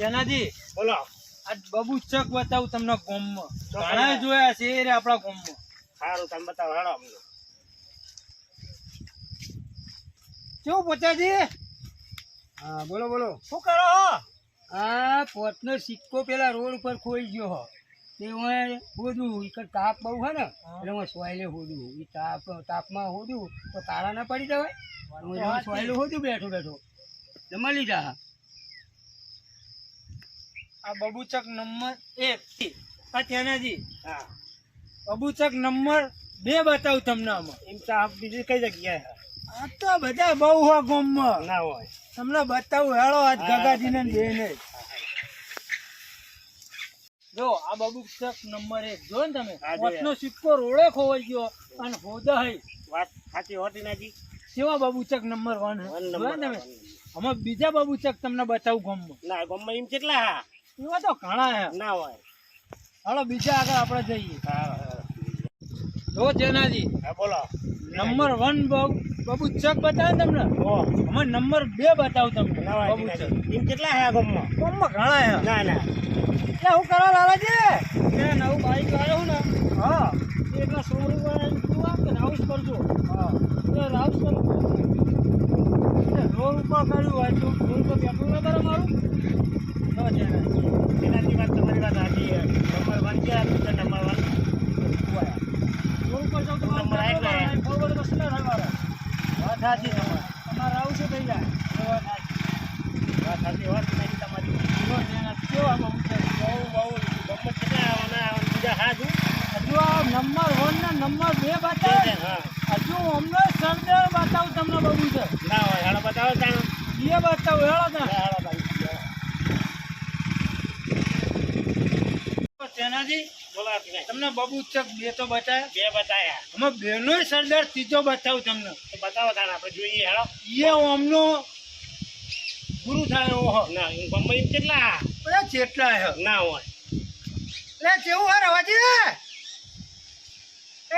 જેનાજી બોલો. આ બબુચક બતાવું તમને ગામમાં ઘણા જોયા છે રે આપણા ગામમાં. સારું તમે બતાવો હેડો અમને. કેવું પોચાજી? હા બોલો બોલો. શું કરો હો? આ પોતનો સિક્કો પેલા રોડ ઉપર ખોઈ ગયો હો તે હું હોદું એક તાપ બહુ હે ને એટલે હું સોયલે હોદું એ તાપમાં હોદું તો કાળા ના પડી જવાય. હું સોયલે હોદું બેઠો બેઠો જમા લીધા. આ બબુચક નંબર 1 આ જેનાજી હા બબુચક નંબર 2 બતાવું તમને આમાં. એમ તો આપ બીજી કઈ જગ્યાએ આ તો બધા બહુ હો ગામમાં. ના હોય. તમને બતાવું હેળો આજ ગગાજીને બેને. જો આ બબુચક નંબર 1 જો ને તમે પોતનો સિક્કો રોડે ખોવાઈ ગયો અને હોદા હઈ વાત સાચી હોતી નાજી. કેવા બબુચક નંબર 1 હે જો તમે. આમાં બીજા બબુચક તમને બતાવું ગામમાં. ના ગમે એમ કેટલા હા એવા તો ઘણા હે. ના હોય. હાલો બીજા આગળ આપણે જઈએ. હા જો જેનાજી હા બોલો. નંબર 1 બબુચક બતાવે તમને. અમે નંબર 2 બતાવું તમને. ના હોય બબુચક એમ કેટલા હે ગમમાં. ગામમાં ઘણા હે. ના ના એ હું કરો લાલાજી? એ નવું બાઈક લાવ્યો હું ને. હા એટલે શોરૂમ વાળા કે રાઉસ કરજો. હા એ રાઉસ કરો. રોડ ઉપર કર્યું હોય તો રોડ પર પેટ્રોલ ના કરે મારું. તો એનાથી વાત તમારી વાત સાચી છે. નંબર 1 છે નંબર 1 રોડ ઉપર જાવ તો નંબર એક લાયા. ફોરવર્ડ કશું ના થાય મારે. વાત સાચી તમારે રાઉસ થઈ જાય. વાત સાચી વાત નથી તમારી. કેવા બહુ છે. બહુ બહુ ગમે કેટલા આવવાના બીજા હા છું. હજુ આ નંબર 1 ને નંબર 2 બતાવે. હા હજુ અમને સરદાર બતાવું તમને બબુ છે. ના હોય હેડો બતાવો જાણો. એ બતાવું હેળો ને. હેડો ભાઈ સેનાજી બોલો આપી તમને બબુચક 2 તો બતાવ્યા. બે બતાયા અમે બેનો સરદાર ત્રીજો બતાવું તમને. તો બતાવો તાણે આપણે જોઈએ હેડો. એ અમનો ગુરુ થાય એવો હો. ના હું ગમે એમ કેટલા બધા જેટલા હે. ના હોય. એટલે કેવું હે રવાજી?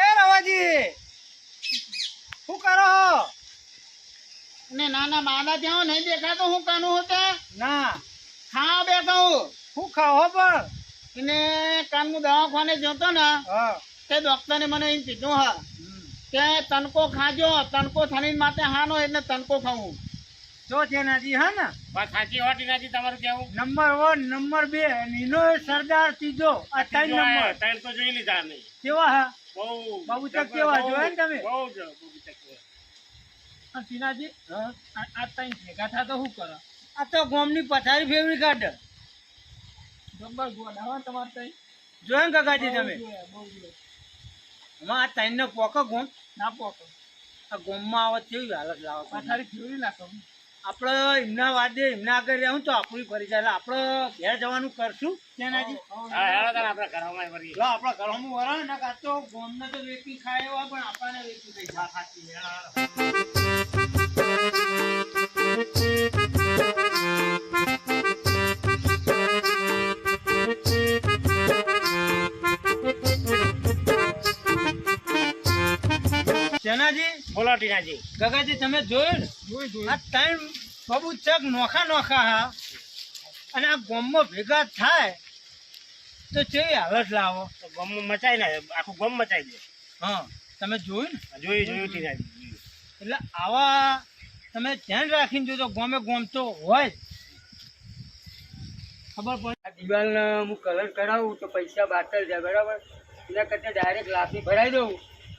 એ રવાજી શું કરો? ને નાના માદા ત્યાં નહીં દેખાતો હું કાનું હોતા ના ખાવા બેઠો હું. શું ખાઓ પણ? એને કાનનું દવાખાને જતો ને હા તે ડોક્ટરે મને એમ કીધું હા કે તનકો ખાજો તનકો થઈને માટે હાનો એટલે તનકો ખાવું. જો જેનાજી હા ને વાત સાચી હોતી નથી તમારું કેવું. નંબર 1 નંબર 2 નીનો સરદાર ત્રીજો આ 3 નંબર ત્રણ તો જોઈ લીધા નહીં. કેવા હા? બહુ બબુચક કેવા જોયા ને તમે? બહુ જ બબુચક કેવા. સીનાજી આ ત્રણ ભેગા થા તો શું કરો? આ તો ગોમની પથારી ફેવરી કાઢે. જબ્બર ગોડાવા તમારે તઈ જોયા ને કાકાજી તમે? આ ત્રણ ને પોકો ગોમ ના પોકો. આ ગોમમાં આવે કેવી હાલત લાવો પથારી ફેવરી નાખો. આપણે એમના વાદે એમના આગળ રહું તો આપણું ફરી જાય. આપણે ઘેર જવાનું કરશું તેનાજી. હા હેડો તાણે આપણે ઘરમાં વળીએ. લો આપણા ઘરમાં વરા ને કાં તો ગોમને તો વેચી ખાય એવા પણ આપણને વેચી થઈ જાય. સાચી સેનાજી બોલો ટીનાજી. ગગાજી તમે જોયું ને? આ ત્રણ બબુચક નોખા નોખા હા અને આ ગોમમાં ભેગા થાય તો કેવી હાલત લાવો. તો ગમ મચાઈ ને આખું ગમ મચાઈ દે. હા તમે જોયું ને? જોયું ટીનાજી. એટલે આવા તમે ધ્યાન રાખીને જોજો. ગોમે ગોમ તો હોય જ. ખબર પડે. આ દિવાલને હું કલર કરાવું તો પૈસા બાતલ જાય બરાબર. એના કરતાં ડાયરેક્ટ લાફી ભરાઈ દઉં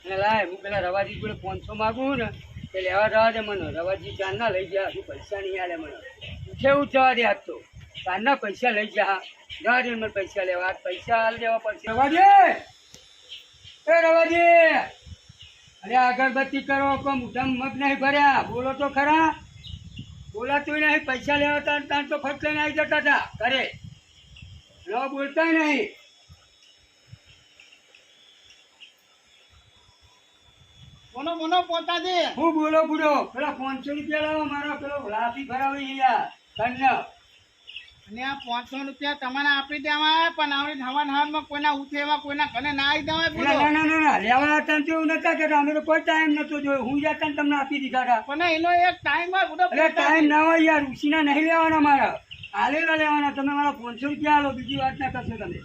અને લાય હું પેલા રવાજી જોડે 500 માગું ને તે લેવા જવા દે મને. રવાજી ચાંદના લઈ ગયા હજુ પૈસા નહીં આલે મને. ઉઠે જવા દે આજ તો ચાંદના પૈસા લઈ જા જવા દે મને પૈસા લેવા. આજ પૈસા હાલ દેવા પડશે. રવાજી એ રવાજી અરે અગરબત્તી કરો કોઈ મોઢામાં મગ નહીં ભર્યા. બોલો તો ખરા. બોલાતું નહીં. પૈસા લેવા તાન તો ફટ લઈને આવી જતા હતા ઘરે. ન બોલતા નહીં. બોલો બોલો પોતા દે. હું બોલો બુડો પેલા 500 રૂપિયા લાવો મારો પેલો લાફી ભરાવી યાર તને. અને આ 500 રૂપિયા તમારે આપી દેવાય પણ આવડી હવાન હવામાં કોઈના ઉઠેવા કોઈના ઘરે ના આવી દેવાય. ના લેવા હતા તો એવું નતા કે અમે તો કોઈ ટાઈમ નતો જોયો. હું જતા તમને આપી દીધા હતા. પણ એનો એક ટાઈમ હોય. એટલે ટાઈમ ના હોય યાર. ઉસીના નહીં લેવાના મારા. હાલેલા લેવાના તમે મારા 500 રૂપિયા આલો બીજી વાત ના કરશો તમે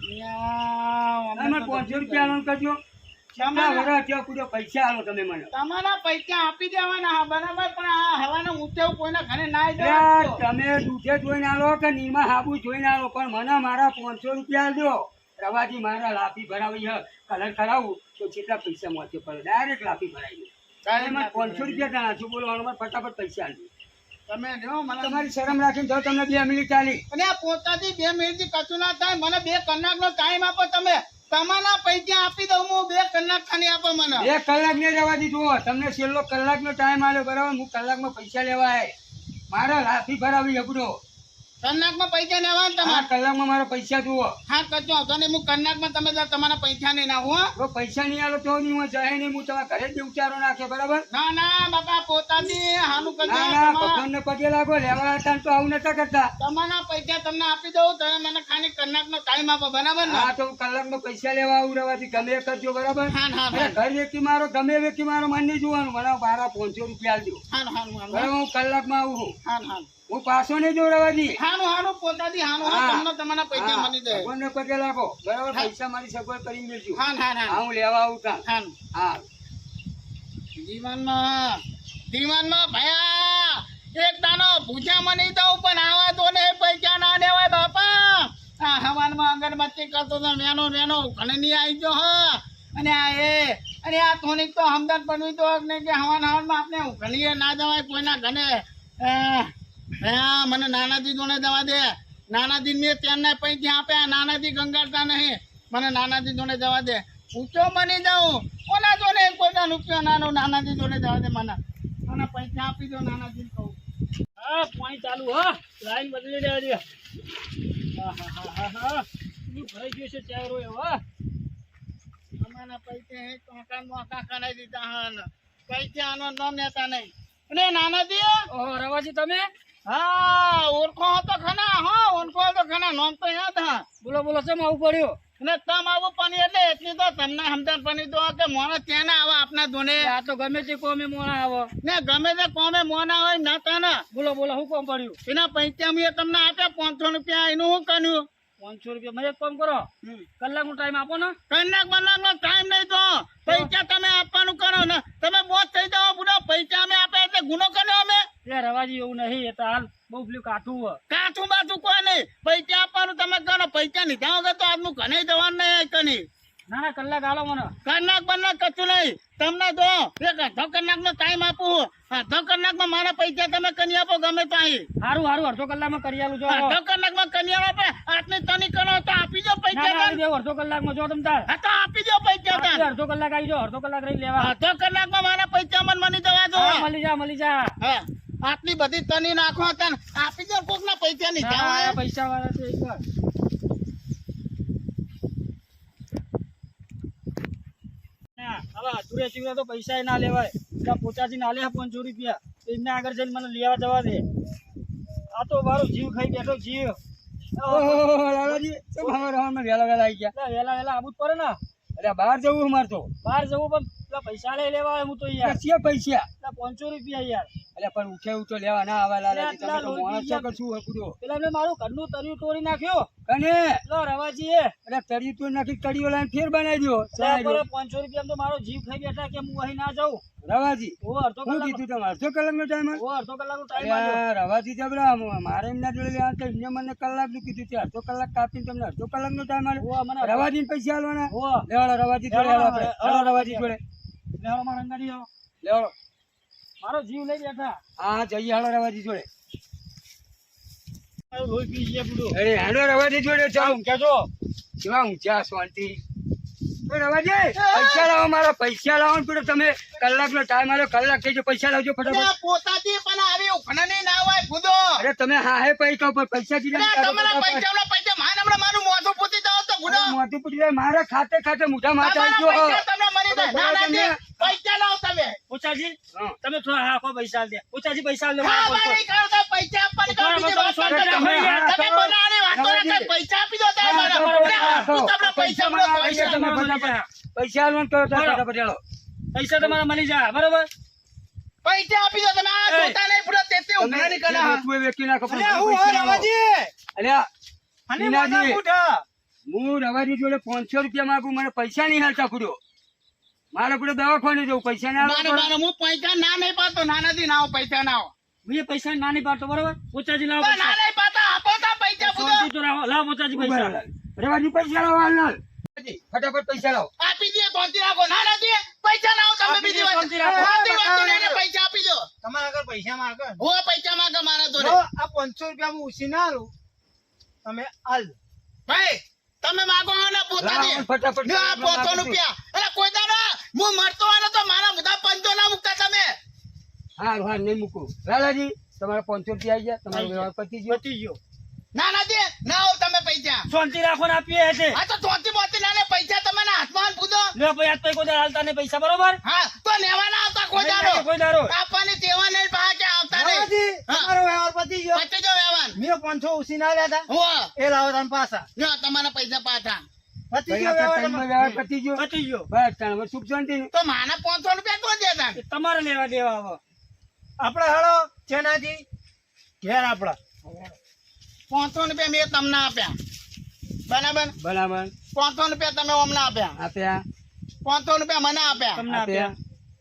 તમે 500 રૂપિયા આલો કરજો પૈસા આલો તમે મને તમારા પૈસા આપી દેવાના હા, બરાબર, પણ આ હવાના ઊંચે કોઈના ઘરે ના આવી તમે દૂધે જોઈને આલો કે નીમા હાબુ જોઈને આલો પણ મને મારા 500 રૂપિયા આલજો. રવાજી મારા લાફી ભરાવી કલર કરાવું તો કેટલા પૈસા મળશે પડે ડાયરેક્ટ લાફી ભરાવી તારે મને 500 રૂપિયા ના છું બોલો મને ફટાફટ પૈસા આલજો. તમે જો મને તમારી શરમ રાખીને જો તમને 2 મિનિટ ચાલી અને આ પોતાથી 2 મિનિટથી કશું ના થાય. મને 2 કલાકનો ટાઈમ આપો તમે. તમારા પૈસા આપી દઉં હું. 2 કલાક ખાલી આપો મને. 1 કલાક ને રવાજી જુઓ તમને છેલ્લો કલાકનો ટાઈમ આલ્યો બરાબર હું કલાકમાં પૈસા લેવા આય મારા લાફી ભરાવી અબડો કલાકમાં પૈસા લેવા ને તમારે. કલાકમાં મારા પૈસા જુઓ. હા કરજો તો ને હું કલાકમાં તમે તમારા પૈસા નહીં નાખું હો. જો પૈસા નહીં આલો તો નહીં હું જાય નહીં હું તમારા ઘરે જ ઉચારો નાખે બરાબર. ના ના બાપા પોતાથી હાનું કરજો. ના ના ભગવાનને પગે લાગો લેવા હતા તો આવું નતા કરતા. તમારા પૈસા તમને આપી દઉં તમે મને ખાલી કલાકનો ટાઈમ આપો બરાબર ને. હા તો હું કલાકમાં પૈસા લેવા આવું રવાથી ગમે એ કરજો બરાબર. હા હા ઘર વ્યક્તિ મારો ગમે એ વ્યક્તિ મારો મન નહીં જોવાનું મને મારા 500 રૂપિયા આલજો હા હા બરાબર. હું કલાકમાં આવું છું. હા હા હું પાછો નહીં જોઉં રવાજી. હાનું પોતાથી હાનું તમને તમારા પૈસા મળી જાય. ભગવાનને પગે લાગો બરાબર. પૈસા મારી સગવડ કરી દેજો. હા હા હા હું લેવા આવું તાં. હાનું હા જીવનમાં ભયા એક દાનો ભૂજા મની દઉં પણ આવા તો ને પૈસા ના દેવાય બાપા. આ હવાનમાં અગરબત્તી કરતો તો વેનો ઘણે નહીં આવી ગયો હા. અને આ થોડીક તો હમદર્દ બનવી તો નહીં કે હવામાં આપણે ઘણીએ ના જવાય કોઈના ઘરે. મને નાનાજી જોડે જવા દે. નાનાજી મેં તેમને પૈસા આપ્યા. નાનાજી ગંગાડતા નહીં. મને નાનાજી જોડે જવા દે. ઊંચો બની જાઉં કોના જોડે કોઈના રૂપિયો નાનો નાનાજી જોડે જવા દે. મને પૈસા આપી દો નાનાજી કહું. હા પાણી ચાલુ હા લાઈન બદલી દેવા દે. હા હા હા હા હા ભરાઈ ગયો છે ચારો એવો. અમારા પૈસા હે મોકા કરાવી દીધા હન. પૈસા આનો નામ લેતા નહીં. અને નાનાજી ઓહો રવાજી તમે હા ઓળખો હતો ખના. હા ઓળખો હતો ખના. નામ તો યાદ હા. બોલો બોલો ચમ આવું પડ્યું. અને તમ આવું પણ એટલે એટલી તો તમને સમજણ પડી તો કે મોણો ત્યાં ના આવે આપના ધોને. આ તો ગમે તે કોમે મોણા આવો ને ગમે તે કોમે મોના હોય નતા ને. બોલો બોલો શું કામ પડ્યું. એના પૈસા મેં તમને આપ્યા 500 રૂપિયા. એનું શું કર્યું? 500 રૂપિયા મને એક કામ કરો કલાકનો ટાઈમ આપો ને. કલાક નો ટાઈમ નહીં તો પૈસા તમે આપવાનું કરો ને. તમે બોધ થઈ જાઓ બુડા. પૈસા અમે આપ્યા એટલે ગુનો કર્યો અમે. એ રવાજી એવું નહીં એ તો હાલ બહુ પેલું કાઠું હોય. કાઠું બાઠું કોઈ નહીં. પૈસા આપવાનું તમે કરો. પૈસા લીધા વગર તો આજનું ઘણે જવાનું નહીં કની. ના ના કલાક હાલો મને. કલાક કશું નહીં. તમને જો એક અડધો કલાકનો ટાઈમ આપું. અડધો કલાકમાં મારા પૈસા તમે કરી આપો ગમે તો અહીં. સારું અડધો કલાકમાં કરી આલું જો. અડધો કલાકમાં કરી આપે. આટલી તની કરો તો આપી દો પૈસા. અડધો કલાકમાં જો તમે તાર. હા તો આપી દો પૈસા. અડધો કલાક આવી જાઓ. અડધો કલાક રહી લેવા. અડધો કલાકમાં મારા પૈસા મને મળી જવા દો. મળી જા. હા આટલી બધી તની નાખો તને આપી દો. કોક ના પૈસા નહીં જવા. પૈસા વાળા છે એકવાર. હવે અધૂરે ચીવડે તો પૈસા ના લેવાય. પોચાજી ના લે 500 રૂપિયા એમને આગળ જઈને મને લેવા જવા દે. આ તો મારો જીવ ખાઈ બેઠો જીવ. વેલા આવી ગયા. વેલા આવું જ પડે ને. અરે બહાર જવું અમારે તો. બહાર જવું પણ પેલા પૈસા લઈ લેવા આવે હું તો યાર. પૈસા 500 રૂપિયા યાર. એટલે પણ ઉઠે તો લેવા ના આવે લાલાજી. તમે તો માણસ છો કે શું હકુડો. પેલા મેં મારું ઘરનું તરિયું તોડી નાખ્યો. કને લો રવાજી એ અરે તરી તો નાખી કડીઓ લાઈન ફેર બનાવી દો. 500 રૂપિયા તો મારો જીવ ખાઈ બેઠા કે હું અહીં ના જાઉં. રવાજી ઓ અડધો શું કીધું તમે? અડધો કલાકનો ટાઈમ? અડધો કલાકનો ટાઈમ. રવાજી જબરા મારે એમના જોડે લેવા તો એમને મને કલાકનું કીધું છે. અડધો કલાક કાપીને તમને અડધો કલાકનો ટાઈમ આલે. રવાજી પૈસા આલવાના. લેવાડો રવાજી જોડે. રવાજી જોડે લેવાડો મારા અંગાડી આવો. લેવાડો. મારો જીવ લઈ બેઠા. હા જઈએ હાલો રવાજી જોડે. રોઈ પી ગયા બુડો. અરે હાલો રવાજી જોડે ચાલો. કેજો કેવા ઊંચા શાંતિ. રવાજી પૈસા લાવો. મારા પૈસા લાવો ને તમે કલાકનો ટાઈમ આલ્યો. કલાક થઈ ગયો. પૈસા લાવજો ફટાફટ. પોતાથી પણ આવી ઉખણની ના હોય ખુદો. અરે તમે હા હે પૈસા તમારા પૈસા મારું મોઢું પૂછી જાવ તો ગુનો. મોઢું પૂછી જાય. મારા ખાતે મોઢા માથે આવી ગયો. તમને મળી જાય. નાનાજી પૈસા લાવો તમે. પૂછાજી તમે થોડા હા કોઈ પૈસા દે. પૂછાજી પૈસા લે. પૈસા આપી દો. પૈસા આલવાનું કરો. પૈસા તમારા મળી જાય બરોબર. પૈસા આપી દો તમે. આ એ. જોતા નહીં પૂરા તે ઉઘરાણી કરે હા. તું એ વેચી નાખો, પણ અલ્યા, હું પૈસા હો લાવો. રવાજી. અલ્યા, અને મીનાજી. મોટા મોટા. હું રવાજી જોડે 500 રૂપિયા માંગુ, મને પૈસા નહીં હાલતા કુડ્યો. મારે કુડે દવાખાને જવું, પૈસા ના મારો હાલતા. મારો હું પૈસા ના નહીં પાડતો. ના નથી ના આવો પૈસા ના આવો. મેં પૈસા ના નહીં પાડતો બરોબર પોચાજી લાવો તો ના નહીં પાડતા આપો તો પૈસા પૂરો. શાંતિ તો રાખો. લાવો પોચાજી પૈસા રવાજી પૈસા લાવો હાલ. ફટાફટ પૈસા લાવો. આપી દે શાંતિ રાખો. ના નથી પૈસા ના આવો તમે આપી બીજી દે, વાત શાંતિ રાખો. વાતી વાતી એને પૈસા આપી દો. તમારા આગળ પૈસા માંગે હો પૈસા માંગે મારા જોડે. જો આ 500 રૂપિયા હું ઉછી ના લઉં તમે હાલ દો. ભાઈ તમે માગો હો ને પોતાની. લાવો, ફટાફટ ના 500 રૂપિયા. અરે કોઈ દાડો હું મરતો હોય ને તો મારા બધા પંચો ના મુકતા તમે. હા નહીં મૂકું. લાલાજી તમારા 500 રૂપિયા આવી ગયા, તમારો વ્યવહાર પતી ગયો. પતી ગયો ના નથી ના આવો તમે પૈસા. શાંતિ રાખો ને આપીએ છે આ તો ચોથી બોતી ના લે પૈસા તમે ના હાથમાં પૂછો. લે ભાઈ આજ તો કોઈ દાડો હાલતા નહીં પૈસા બરોબર હા તો લેવા ના આવતા કોઈ નહીં દાડો. કોઈ દાડો આપવાની તેવા નહીં પા કે આવતા નહીં. રવાજી, હા. તમારો વ્યવહાર પતી ગયો. પતી જો વ્યવહાર. મેં 500 ઉછી ના લેતા હો એ લાવો તમે પાછા લ્યો તમારા પૈસા પાછા. પતી ભાઈ, ગયો આપણે વ્યવહાર ત્રણનો તમારો. વ્યવહાર પતી ગયો. પતી ગયો બસ તાણ હવે સુખ શાંતિ. તો માના 500 રૂપિયા કોણ દેતા? એ તમારે લેવા દેવા હવે આપણે હાલો ચેનાજી ઘેર આપડા 500 રૂપિયા મેં તમને આપ્યા બરાબર. બરાબર 500 રૂપિયા તમે અમને આપ્યા. આપ્યા 500 રૂપિયા મને આપ્યા. તમને આપ્યા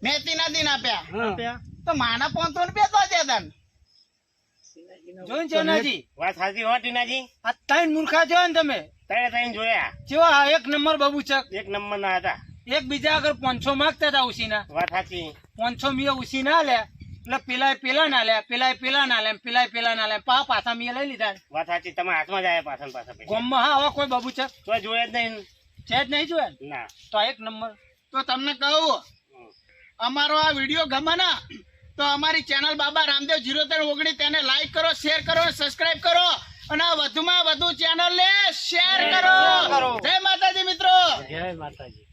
મેથી નથી આપ્યા. હા. આપ્યા તો માના 500 રૂપિયા તો દેતા ને. જોઈને ચેનાજી વાત સાચી હો ટીનાજી. આ ત્રણ મૂર્ખા છો ને તમે ત્રણ જોયા, કેવા એક નંબર બબુચક એક નંબર ના હતા. એક બીજા આગળ 500 માંગતા હતા ઉસીના વાત સાચી. 500 મીએ ઉસી ના લે એટલે પેલા ના લે પેલા ના લે પેલા ના લે પાછા મીએ લઈ લીધા વાત સાચી. તમારા હાથમાં જ આવ્યા પાછળ પાછા પૈસા. ગામમાં હા હવે કોઈ બબુચક તો જોયા જ નહીં. છે જ નહીં જોયા ને? ના. તો આ એક નંબર તો તમને કહું અમારો આ વિડીયો ગમે ને તો અમારી ચેનલ બાબા રામદેવ 0319 તેને લાઈક કરો, શેર કરો, સબસ્ક્રાઇબ કરો અને વધુમાં વધુ ચેનલ ને શેર કરો. જય માતાજી મિત્રો. જય માતાજી.